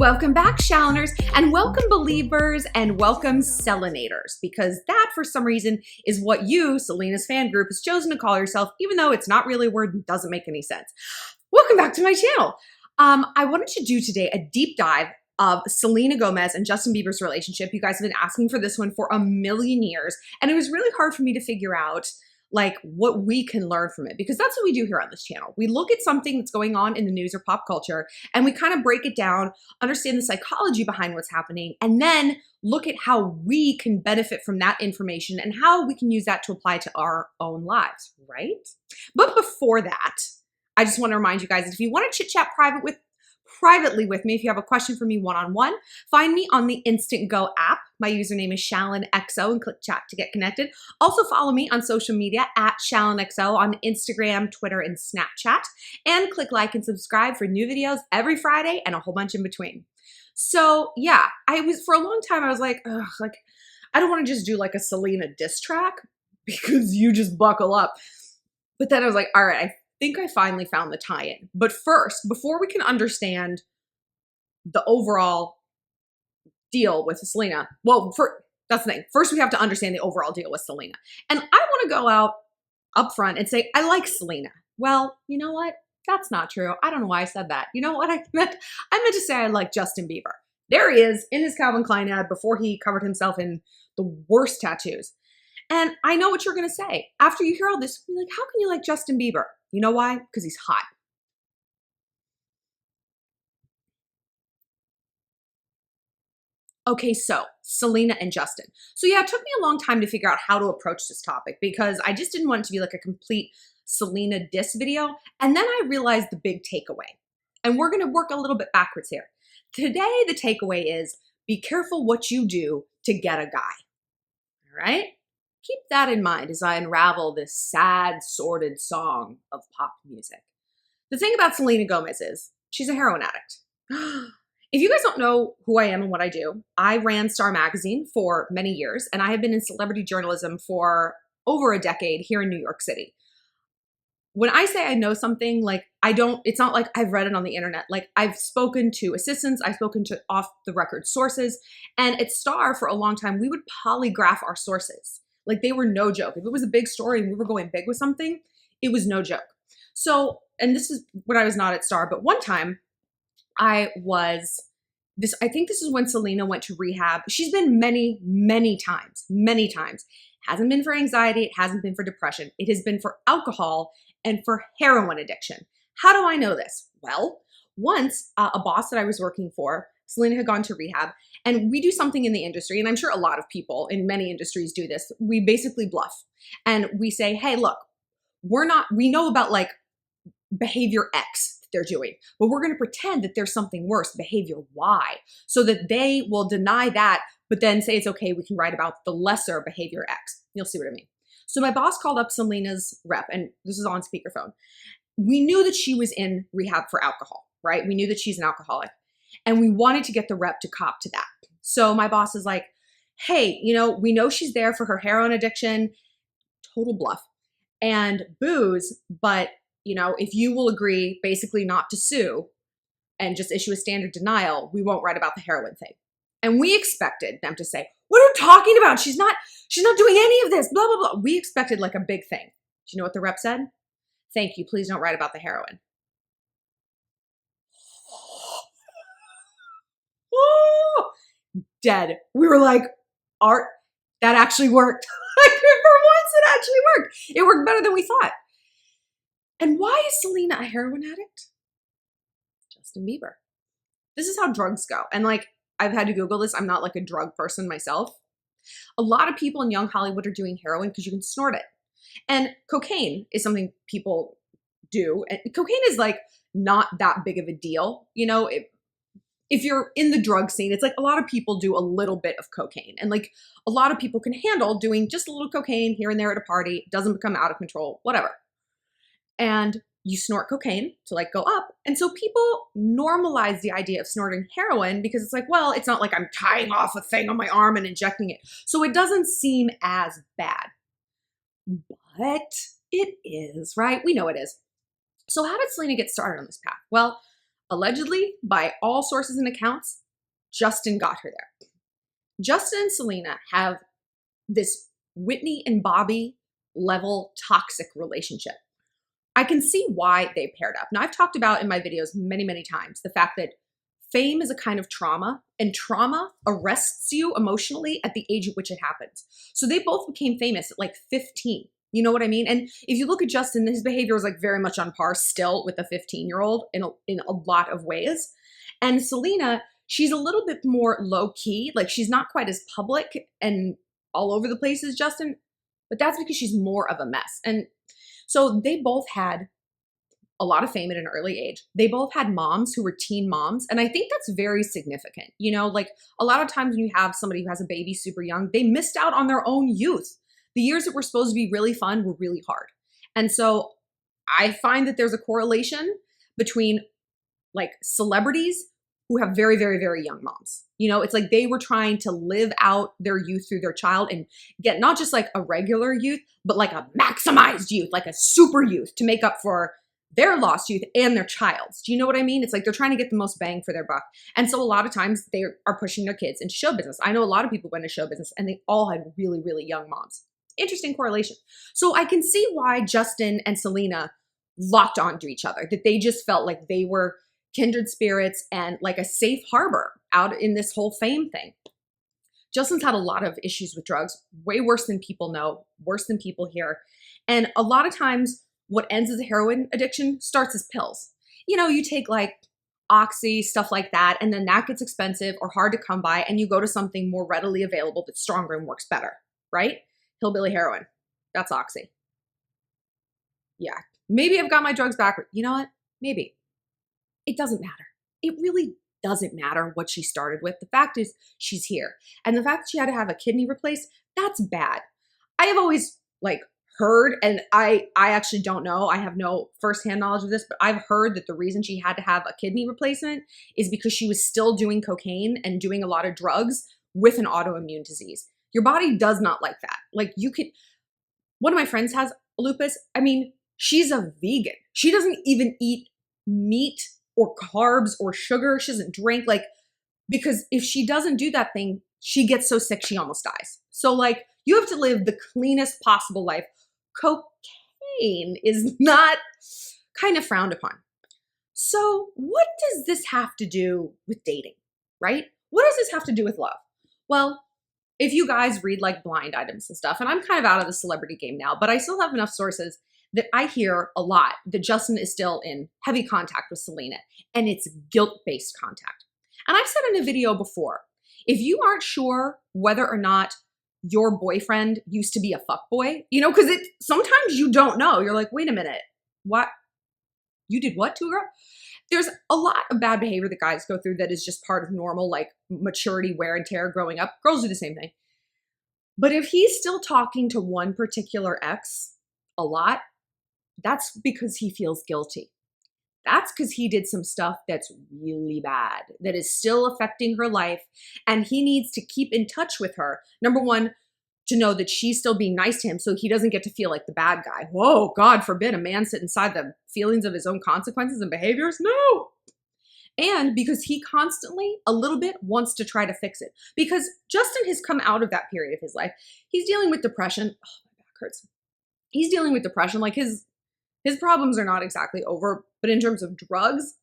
Welcome back, Shalloners, and welcome Beliebers and welcome Selenators, because that, for some reason, is what you, Selena's fan group, has chosen to call yourself, even though it's not really a word and doesn't make any sense. Welcome back to my channel. I wanted to do today a deep dive of Selena Gomez and Justin Bieber's relationship. You guys have been asking for this one for a million years, and it was really hard for me to figure out like what we can learn from it, because that's what we do here on this channel. We look at something that's going on in the news or pop culture and we kind of break it down, understand the psychology behind what's happening, and then look at how we can benefit from that information and how we can use that to apply to our own lives, right? But before that, I just want to remind you guys that if you want to chit chat privately with me, if you have a question for me one-on-one, find me on the Instant Go app. My username is ShallonXO and click chat to get connected. Also follow me on social media at ShallonXO on Instagram, Twitter, and Snapchat. And click like and subscribe for new videos every Friday and a whole bunch in between. So yeah, for a long time, I was like, ugh, like, I don't want to just do like a Selena diss track because you just buckle up. But then I was like, all right, I think I finally found the tie-in. But first, before we can understand the overall deal with Selena, well, that's the thing. First, we have to understand the overall deal with Selena. And I want to go out up front and say, I like Selena. Well, you know what? That's not true. I don't know why I said that. You know what I meant? I meant to say I like Justin Bieber. There he is in his Calvin Klein ad before he covered himself in the worst tattoos. And I know what you're going to say. After you hear all this, you're like, how can you like Justin Bieber? You know why? Because he's hot. Okay, so Selena and Justin. So yeah, it took me a long time to figure out how to approach this topic because I just didn't want it to be like a complete Selena diss video. And then I realized the big takeaway. And we're going to work a little bit backwards here. Today, the takeaway is be careful what you do to get a guy. All right? Keep that in mind as I unravel this sad, sordid song of pop music. The thing about Selena Gomez is she's a heroin addict. If you guys don't know who I am and what I do, I ran Star Magazine for many years, and I have been in celebrity journalism for over a decade here in New York City. When I say I know something, like it's not like I've read it on the internet. Like I've spoken to assistants, I've spoken to off the record sources, and at Star for a long time, we would polygraph our sources. Like they were no joke. If it was a big story and we were going big with something, it was no joke. So, and this is when I was not at Star, but one time I think this is when Selena went to rehab. She's been many times. Hasn't been for anxiety. It hasn't been for depression. It has been for alcohol and for heroin addiction. How do I know this? Well, once a boss that I was working for, Selena had gone to rehab, and we do something in the industry, and I'm sure a lot of people in many industries do this. We basically bluff, and we say, hey, look, we know about like behavior X that they're doing, but we're going to pretend that there's something worse, behavior Y, so that they will deny that, but then say it's okay, we can write about the lesser behavior X. You'll see what I mean. So my boss called up Selena's rep, and this is on speakerphone. We knew that she was in rehab for alcohol, right? We knew that she's an alcoholic. And we wanted to get the rep to cop to that. So my boss is like, hey, we know she's there for her heroin addiction, total bluff, and booze, but if you will agree basically not to sue and just issue a standard denial, we won't write about the heroin thing. And we expected them to say, what are you talking about? She's not doing any of this, blah, blah, blah. We expected like a big thing. Do you know what the rep said? Thank you, please don't write about the heroin. Dead. We were like, art, that actually worked. Like for once it actually worked. It worked better than we thought. And why is Selena a heroin addict? Justin Bieber. This is how drugs go. And like, I've had to Google this. I'm not like a drug person myself. A lot of people in young Hollywood are doing heroin because you can snort it. And cocaine is something people do. And cocaine is like not that big of a deal. If you're in the drug scene, it's like a lot of people do a little bit of cocaine, and like a lot of people can handle doing just a little cocaine here and there at a party. It doesn't become out of control, whatever. And you snort cocaine to like go up. And so people normalize the idea of snorting heroin because it's like, well, it's not like I'm tying off a thing on my arm and injecting it. So it doesn't seem as bad, but it is, right? We know it is. So how did Selena get started on this path? Well, Allegedly, by all sources and accounts, Justin got her there. Justin and Selena have this Whitney and Bobby level toxic relationship. I can see why they paired up. Now, I've talked about in my videos many, many times the fact that fame is a kind of trauma, and trauma arrests you emotionally at the age at which it happens. So they both became famous at like 15. You know what I mean? And if you look at Justin, his behavior is like very much on par still with a 15-year-old in a lot of ways. And Selena, she's a little bit more low key. Like she's not quite as public and all over the place as Justin, but that's because she's more of a mess. And so they both had a lot of fame at an early age. They both had moms who were teen moms. And I think that's very significant. You know, like a lot of times when you have somebody who has a baby super young, they missed out on their own youth. The years that were supposed to be really fun were really hard. And so I find that there's a correlation between like celebrities who have very, very, very young moms. You know, it's like they were trying to live out their youth through their child and get not just like a regular youth, but like a maximized youth, like a super youth to make up for their lost youth and their child's. Do you know what I mean? It's like they're trying to get the most bang for their buck. And so a lot of times they are pushing their kids into show business. I know a lot of people went into show business and they all had really, really young moms. Interesting correlation. So I can see why Justin and Selena locked onto each other, that they just felt like they were kindred spirits and like a safe harbor out in this whole fame thing. Justin's had a lot of issues with drugs, way worse than people know, worse than people hear. And a lot of times what ends as a heroin addiction starts as pills. You know, you take like Oxy, stuff like that, and then that gets expensive or hard to come by, and you go to something more readily available that's stronger and works better, right? Hillbilly heroin, that's Oxy. Yeah, maybe I've got my drugs backward. You know what? Maybe. It doesn't matter. It really doesn't matter what she started with. The fact is she's here. And the fact that she had to have a kidney replaced, that's bad. I have always like heard, and I actually don't know, I have no firsthand knowledge of this, but I've heard that the reason she had to have a kidney replacement is because she was still doing cocaine and doing a lot of drugs with an autoimmune disease. Your body does not like that. Like you could, one of my friends has lupus. I mean, she's a vegan. She doesn't even eat meat or carbs or sugar. She doesn't drink, like, because if she doesn't do that thing, she gets so sick she almost dies. So like you have to live the cleanest possible life. Cocaine is not kind of frowned upon. So what does this have to do with dating, right? What does this have to do with love? Well, if you guys read like blind items and stuff, and I'm kind of out of the celebrity game now, but I still have enough sources that I hear a lot that Justin is still in heavy contact with Selena, and it's guilt-based contact. And I've said in a video before, if you aren't sure whether or not your boyfriend used to be a fuckboy, you know, because sometimes you don't know. You're like, wait a minute, what? You did what to a girl? There's a lot of bad behavior that guys go through that is just part of normal, like maturity, wear and tear growing up. Girls do the same thing. But if he's still talking to one particular ex a lot, that's because he feels guilty. That's because he did some stuff that's really bad, that is still affecting her life. And he needs to keep in touch with her. Number one, to know that she's still being nice to him so he doesn't get to feel like the bad guy. Whoa, God forbid a man sit inside the feelings of his own consequences and behaviors. No. And because he constantly, a little bit, wants to try to fix it. Because Justin has come out of that period of his life. He's dealing with depression. Oh, my back hurts. He's dealing with depression. Like his problems are not exactly over. But in terms of drugs,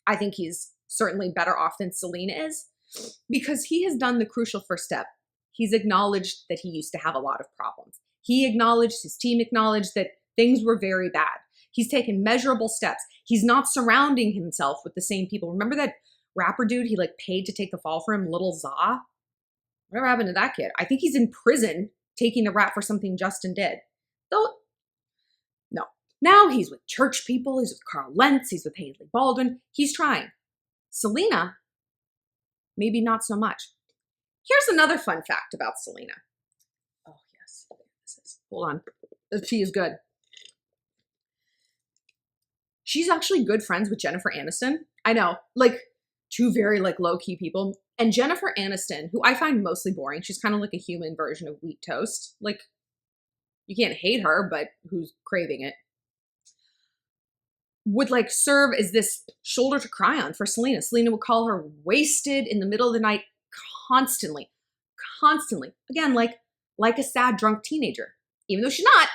I think he's certainly better off than Selena is. Because he has done the crucial first step. He's acknowledged that he used to have a lot of problems. He acknowledged, his team acknowledged that things were very bad. He's taken measurable steps. He's not surrounding himself with the same people. Remember that rapper dude he like paid to take the fall for him, Lil Za? Whatever happened to that kid? I think he's in prison taking the rap for something Justin did. Though, no. Now he's with church people. He's with Carl Lentz. He's with Hailey Baldwin. He's trying. Selena, maybe not so much. Here's another fun fact about Selena. Oh, yes. Hold on. The tea is good. She's actually good friends with Jennifer Aniston. I know, like two very like low-key people. And Jennifer Aniston, who I find mostly boring, she's kind of like a human version of wheat toast. Like, you can't hate her, but who's craving it? would like serve as this shoulder to cry on for Selena. Selena would call her wasted in the middle of the night constantly, constantly. Again, like a sad drunk teenager, even though she's not.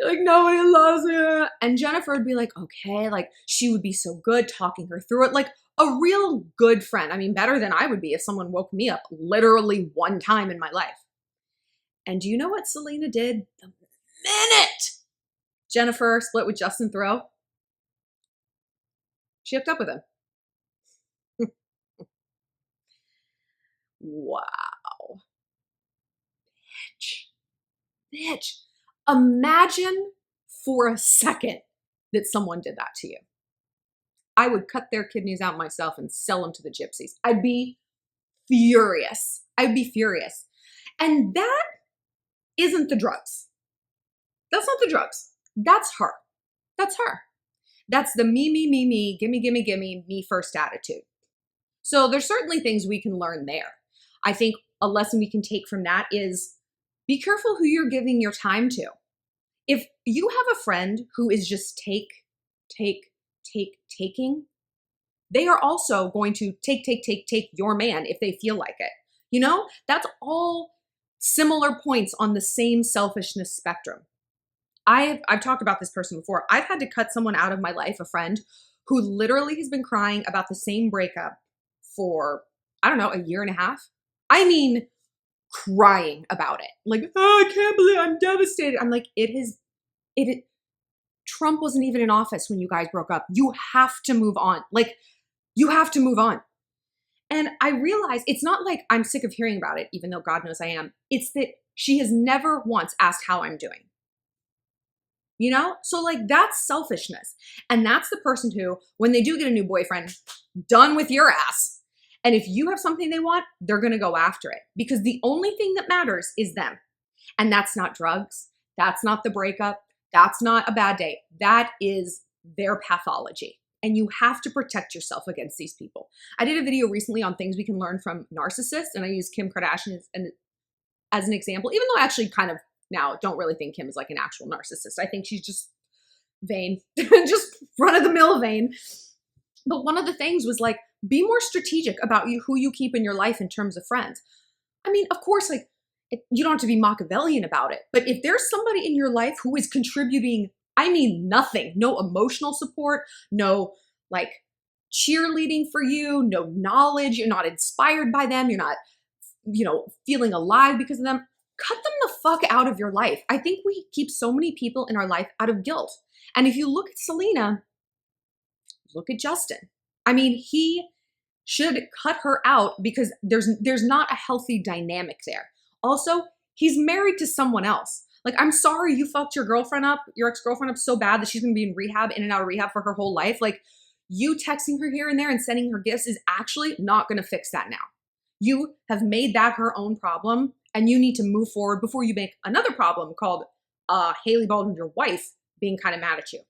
Like, nobody loves me. And Jennifer would be like, okay, like she would be so good talking her through it, like a real good friend. I mean, better than I would be if someone woke me up literally one time in my life. And do you know what Selena did the minute Jennifer split with Justin Thoreau? She hooked up with him. Wow. Bitch. Imagine for a second that someone did that to you. I would cut their kidneys out myself and sell them to the gypsies. I'd be furious. I'd be furious. And that isn't the drugs. That's not the drugs. That's her. That's her. That's the me, gimme, me first attitude. So there's certainly things we can learn there. I think a lesson we can take from that is be careful who you're giving your time to. If you have a friend who is just taking, they are also going to take your man if they feel like it. You know, that's all similar points on the same selfishness spectrum. I've talked about this person before. I've had to cut someone out of my life, a friend who literally has been crying about the same breakup for, I don't know, a year and a half. I mean, crying about it. Like, oh, I can't believe I'm devastated. I'm like, Trump wasn't even in office when you guys broke up. You have to move on. Like, you have to move on. And I realize it's not like I'm sick of hearing about it, even though God knows I am. It's that she has never once asked how I'm doing. You know? So like that's selfishness. And that's the person who, when they do get a new boyfriend, done with your ass. And if you have something they want, they're going to go after it because the only thing that matters is them. And that's not drugs. That's not the breakup. That's not a bad day. That is their pathology. And you have to protect yourself against these people. I did a video recently on things we can learn from narcissists, and I used Kim Kardashian as an example, even though I actually kind of now don't really think Kim is like an actual narcissist. I think she's just vain, just run-of-the-mill vain. But one of the things was like, be more strategic about who you keep in your life in terms of friends. I mean, of course, like you don't have to be Machiavellian about it, but if there's somebody in your life who is contributing, I mean, nothing, no emotional support, no like cheerleading for you, no knowledge, you're not inspired by them, you're not, feeling alive because of them, cut them the fuck out of your life. I think we keep so many people in our life out of guilt. And if you look at Selena, look at Justin. I mean, he should cut her out because there's not a healthy dynamic there. Also, he's married to someone else. Like, I'm sorry you fucked your ex-girlfriend up so bad that she's gonna be in rehab, in and out of rehab for her whole life. Like, you texting her here and there and sending her gifts is actually not gonna fix that now. You have made that her own problem, and you need to move forward before you make another problem called Hailey Baldwin, your wife, being kind of mad at you.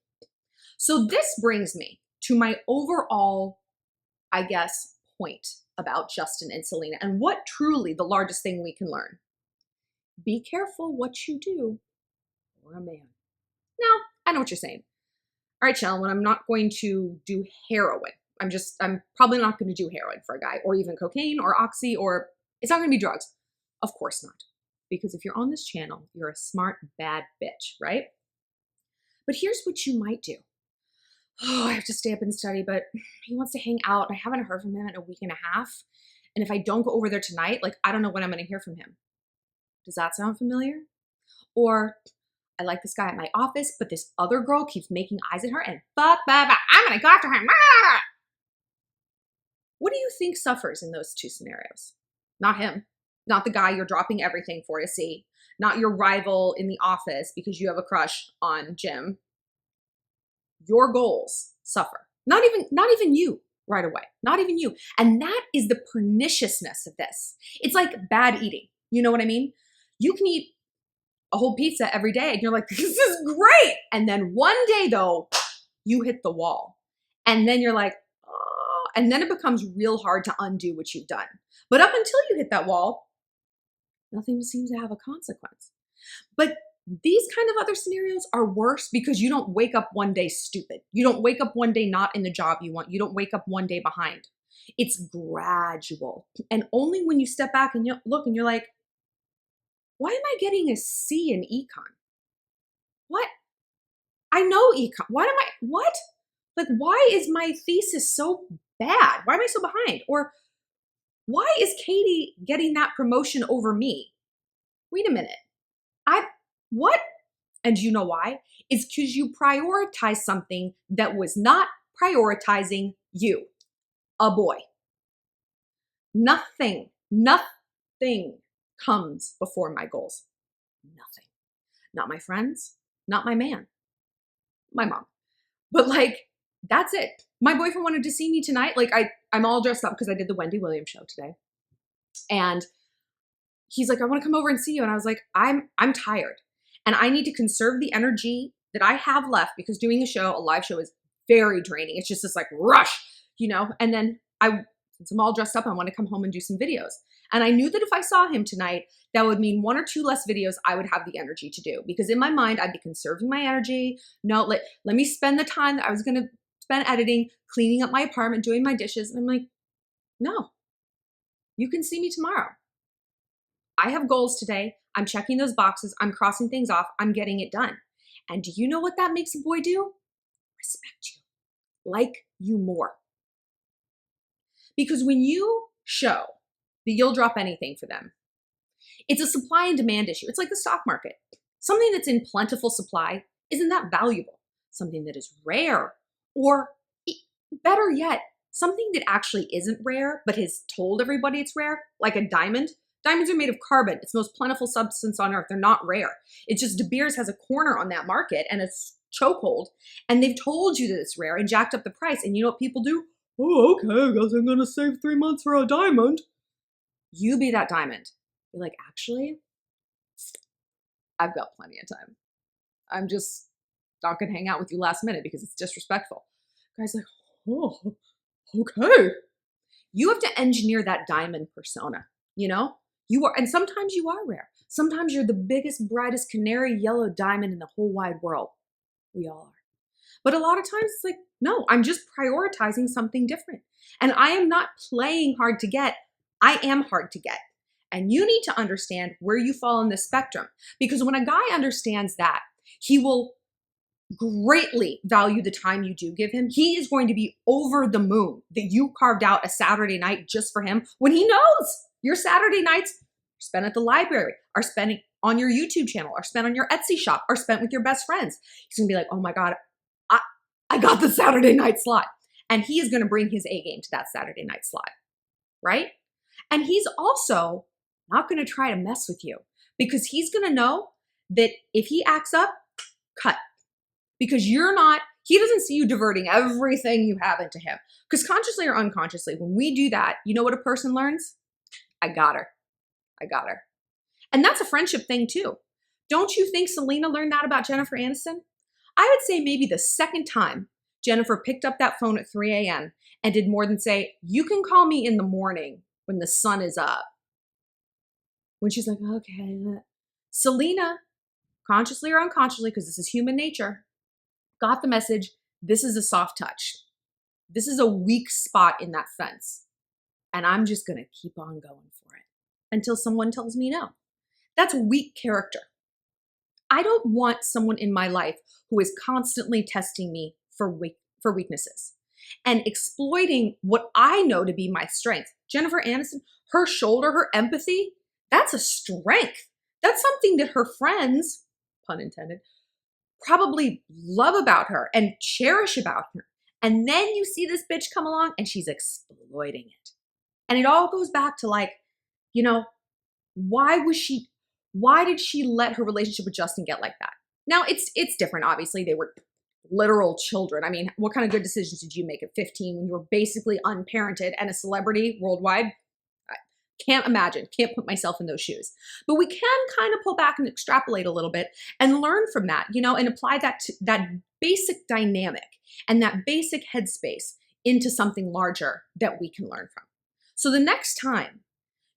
So this brings me to my overall, I guess, point about Justin and Selena and what truly the largest thing we can learn. Be careful what you do for a man. Now, I know what you're saying. All right, Shallon, I'm not going to do heroin. I'm probably not going to do heroin for a guy, or even cocaine or oxy, or it's not going to be drugs. Of course not. Because if you're on this channel, you're a smart, bad bitch, right? But here's what you might do. Oh, I have to stay up and study, but he wants to hang out. I haven't heard from him in a week and a half. And if I don't go over there tonight, like, I don't know when I'm going to hear from him. Does that sound familiar? Or I like this guy at my office, but this other girl keeps making eyes at her and I'm going to go after him. What do you think suffers in those two scenarios? Not him. Not the guy you're dropping everything for to see. Not your rival in the office because you have a crush on Jim. Your goals suffer. Not even you right away. Not even you. And that is the perniciousness of this. It's like bad eating. You know what I mean? You can eat a whole pizza every day and you're like, this is great. And then one day though, you hit the wall. And then you're like, oh, and then it becomes real hard to undo what you've done. But up until you hit that wall, nothing seems to have a consequence. But These kind of other scenarios are worse because you don't wake up one day stupid. You don't wake up one day not in the job you want. You don't wake up one day behind. It's gradual. And only when you step back and you look and you're like, why am I getting a C in econ? What? I know econ. What? Like, why is my thesis so bad? Why am I so behind? Or why is Katie getting that promotion over me? Wait a minute. What? And you know why? It's because you prioritized something that was not prioritizing you, a boy. Nothing comes before my goals. Nothing. Not my friends, not my man, my mom. But like, that's it. My boyfriend wanted to see me tonight. Like I'm all dressed up because I did the Wendy Williams show today. And he's like, I want to come over and see you. And I was like, I'm tired. And I need to conserve the energy that I have left because doing a live show is very draining. It's just this like rush, and then since I'm all dressed up, I want to come home and do some videos. And I knew that if I saw him tonight, that would mean 1 or 2 less videos I would have the energy to do because in my mind, I'd be conserving my energy. No, let me spend the time that I was going to spend editing, cleaning up my apartment, doing my dishes. And I'm like, no, you can see me tomorrow. I have goals today. I'm checking those boxes. I'm crossing things off. I'm getting it done. And do you know what that makes a boy do? Respect you, like you more. Because when you show that you'll drop anything for them, it's a supply and demand issue. It's like the stock market. Something that's in plentiful supply isn't that valuable. Something that is rare, or better yet, something that actually isn't rare but has told everybody it's rare, like a diamond. Diamonds are made of carbon. It's the most plentiful substance on earth. They're not rare. It's just De Beers has a corner on that market and it's chokehold. And they've told you that it's rare and jacked up the price. And you know what people do? Oh, okay, I guess I'm going to save 3 months for a diamond. You be that diamond. You're like, actually, I've got plenty of time. I'm just not going to hang out with you last minute because it's disrespectful. Guy's like, oh, okay. You have to engineer that diamond persona, You are, and sometimes you are rare. Sometimes you're the biggest, brightest canary yellow diamond in the whole wide world. We all are. But a lot of times it's like, no, I'm just prioritizing something different. And I am not playing hard to get. I am hard to get. And you need to understand where you fall on the spectrum. Because when a guy understands that, he will greatly value the time you do give him. He is going to be over the moon that you carved out a Saturday night just for him when he knows your Saturday nights are spent at the library, are spent on your YouTube channel, are spent on your Etsy shop, are spent with your best friends. He's going to be like, oh my God, I got the Saturday night slot. And he is going to bring his A game to that Saturday night slot, right? And he's also not going to try to mess with you because he's going to know that if he acts up, cut. Because he doesn't see you diverting everything you have into him. Because consciously or unconsciously, when we do that, you know what a person learns? I got her. And that's a friendship thing too. Don't you think Selena learned that about Jennifer Aniston? I would say maybe the second time Jennifer picked up that phone at 3 a.m. and did more than say, you can call me in the morning when the sun is up. When she's like, okay. Selena, consciously or unconsciously, because this is human nature, got the message, this is a soft touch. This is a weak spot in that fence. And I'm just going to keep on going for it until someone tells me no. That's weak character. I don't want someone in my life who is constantly testing me for weaknesses and exploiting what I know to be my strength. Jennifer Aniston, her shoulder, her empathy, that's a strength. That's something that her friends, pun intended, probably love about her and cherish about her. And then you see this bitch come along and she's exploiting it. And it all goes back to like, why did she let her relationship with Justin get like that? Now it's different. Obviously they were literal children. I mean, what kind of good decisions did you make at 15 when you were basically unparented and a celebrity worldwide? I can't imagine, can't put myself in those shoes. But we can kind of pull back and extrapolate a little bit and learn from that, and apply that to that basic dynamic and that basic headspace into something larger that we can learn from. So the next time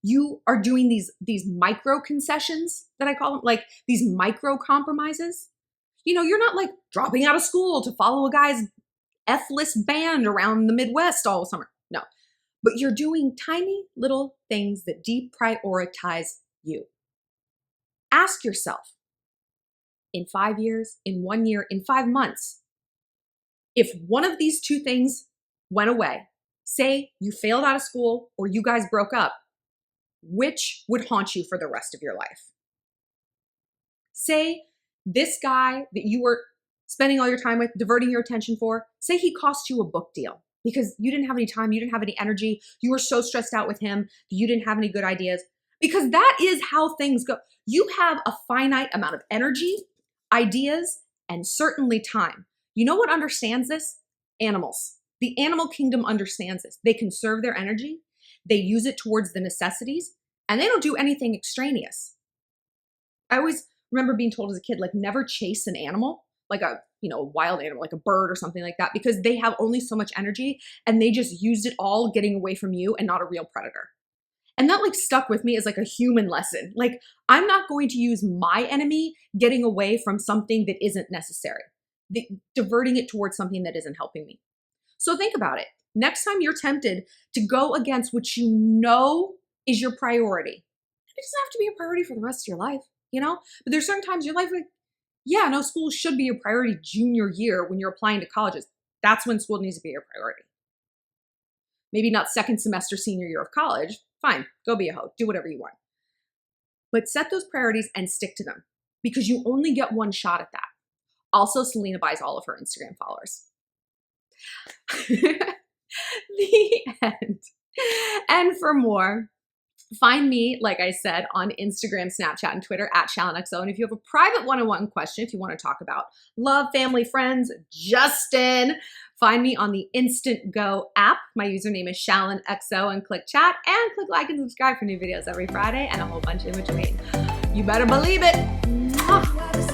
you are doing these micro concessions that I call them, like these micro compromises. You know, you're not like dropping out of school to follow a guy's F-list band around the Midwest all summer. No, but you're doing tiny little things that deprioritize you. Ask yourself, in 5 years, in 1 year, in 5 months, if one of these two things went away, say you failed out of school or you guys broke up, which would haunt you for the rest of your life? Say this guy that you were spending all your time with, diverting your attention for, say he cost you a book deal because you didn't have any time, you didn't have any energy, you were so stressed out with him that you didn't have any good ideas. Because that is how things go. You have a finite amount of energy, ideas, and certainly time. You know what understands this? Animals. The animal kingdom understands this. They conserve their energy, they use it towards the necessities, and they don't do anything extraneous. I always remember being told as a kid, like, never chase an animal, like a wild animal, like a bird or something like that, because they have only so much energy and they just used it all getting away from you and not a real predator. And that like stuck with me as like a human lesson. Like, I'm not going to use my enemy getting away from something that isn't necessary, diverting it towards something that isn't helping me. So think about it. Next time you're tempted to go against what you know is your priority, it doesn't have to be a priority for the rest of your life, you know? But there's certain times in your life like, yeah, no, school should be your priority junior year when you're applying to colleges. That's when school needs to be your priority. Maybe not second semester, senior year of college. Fine, go be a hoe, do whatever you want. But set those priorities and stick to them because you only get one shot at that. Also, Selena buys all of her Instagram followers. The end. And for more, find me, like I said, on Instagram, Snapchat, and Twitter at ShallonXO. And if you have a private one-on-one question, if you want to talk about love, family, friends, Justin, find me on the Instant Go app. My username is ShallonXO, and click chat and click like and subscribe for new videos every Friday and a whole bunch in between. You better believe it. Mwah.